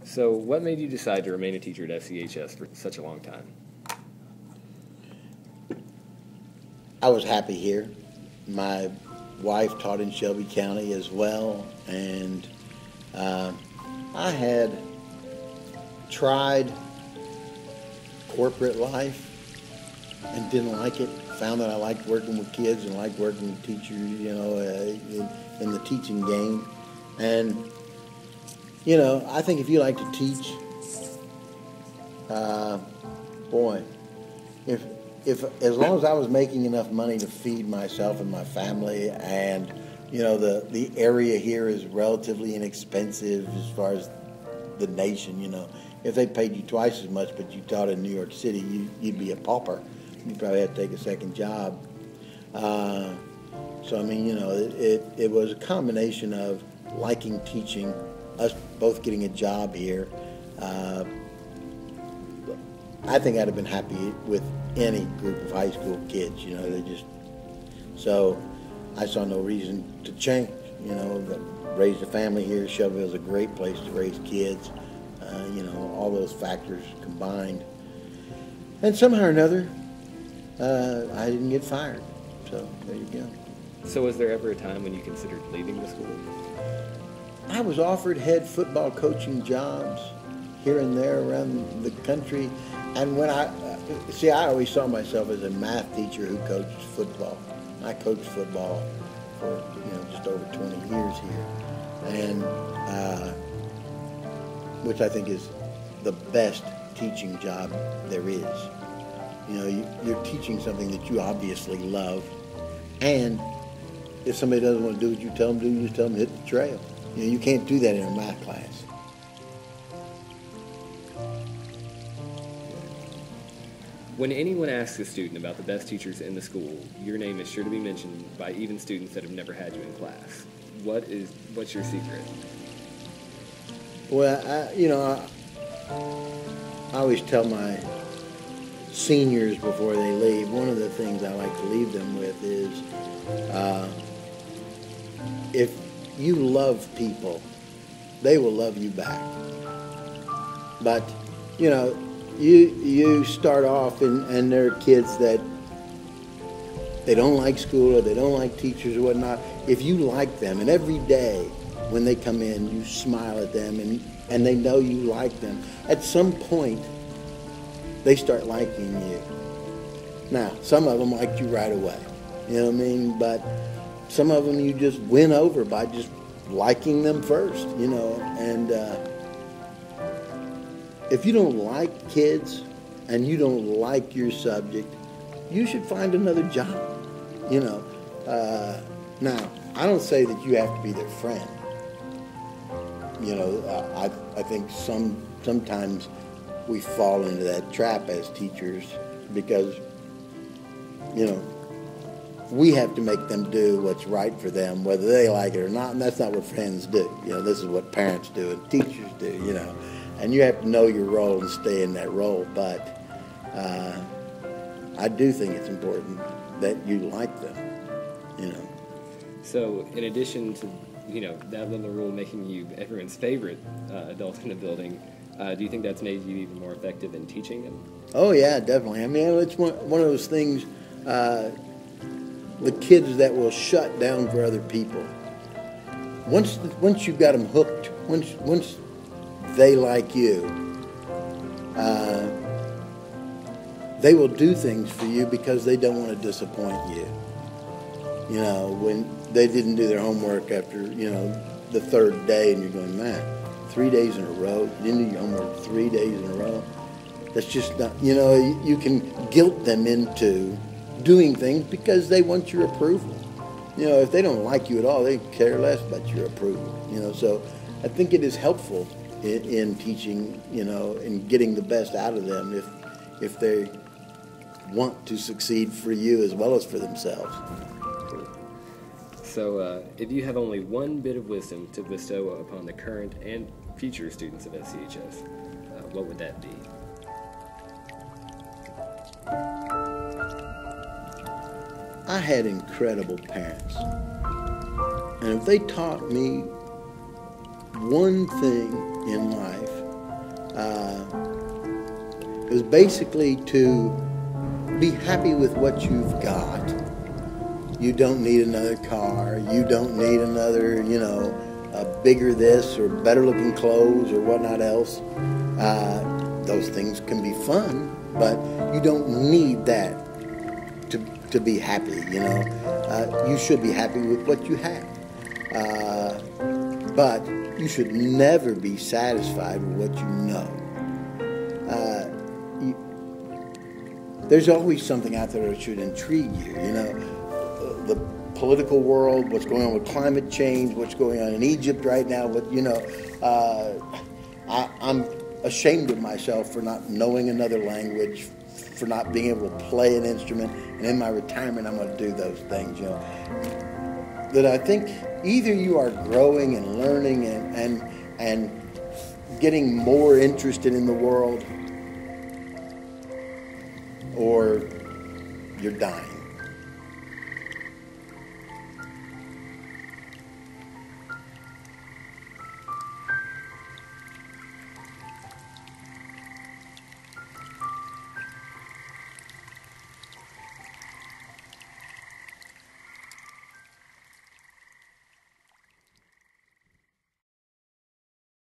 So what made you decide to remain a teacher at SCHS for such a long time? I was happy here. My wife taught in Shelby County as well, and I had tried corporate life and didn't like it. Found that I liked working with kids and liked working with teachers, in the teaching game. And, I think if you like to teach, boy, if as long as I was making enough money to feed myself and my family, and the area here is relatively inexpensive as far as the nation. If they paid you twice as much but you taught in New York City, you'd be a pauper. You'd probably have to take a second job. It was a combination of liking teaching, us both getting a job here. I think I'd have been happy with any group of high school kids, so I saw no reason to change, raised a family here. Shelbyville's a great place to raise kids, all those factors combined. And somehow or another, I didn't get fired, so there you go. So was there ever a time when you considered leaving the school? I was offered head football coaching jobs here and there around the country. And when I always saw myself as a math teacher who coached football. I coached football for, just over 20 years here. And, which I think is the best teaching job there is. You're teaching something that you obviously love. And if somebody doesn't want to do what you tell them to do, you just tell them to hit the trail. You can't do that in a math class. When anyone asks a student about the best teachers in the school, your name is sure to be mentioned by even students that have never had you in class. What's your secret? Well, I always tell my seniors before they leave, one of the things I like to leave them with is, if you love people, they will love you back. But, you start off and there are kids that they don't like school or they don't like teachers or whatnot. If you like them, and every day when they come in, you smile at them and they know you like them, at some point, they start liking you. Now, some of them liked you right away, but some of them you just win over by just liking them first, and if you don't like kids and you don't like your subject, you should find another job, Now, I don't say that you have to be their friend. I think sometimes we fall into that trap as teachers because, we have to make them do what's right for them, whether they like it or not, and that's not what friends do. This is what parents do and teachers do, and you have to know your role and stay in that role. But I do think it's important that you like them, So in addition to, that little rule making you everyone's favorite adult in the building, do you think that's made you even more effective in teaching them? Oh, yeah, definitely. It's one of those things, the kids that will shut down for other people. Once you've got them hooked, once they like you, they will do things for you because they don't want to disappoint you. When they didn't do their homework after, the third day, and you're going, man, 3 days in a row, you didn't do your homework 3 days in a row. That's just not, you can guilt them into doing things because they want your approval. If they don't like you at all, they care less about your approval. So I think it is helpful in teaching, and getting the best out of them if they want to succeed for you as well as for themselves. So if you have only one bit of wisdom to bestow upon the current and future students of SCHS, what would that be? I had incredible parents. And if they taught me one thing in life, It was basically to be happy with what you've got. You don't need another car. You don't need another, bigger this or better looking clothes or whatnot else. Those things can be fun, but you don't need that to be happy, You should be happy with what you have. But you should never be satisfied with what you know. There's always something out there that should intrigue you, the political world, what's going on with climate change, what's going on in Egypt right now. I'm ashamed of myself for not knowing another language, for not being able to play an instrument, and in my retirement I'm going to do those things, That I think either you are growing and learning and getting more interested in the world, or you're dying.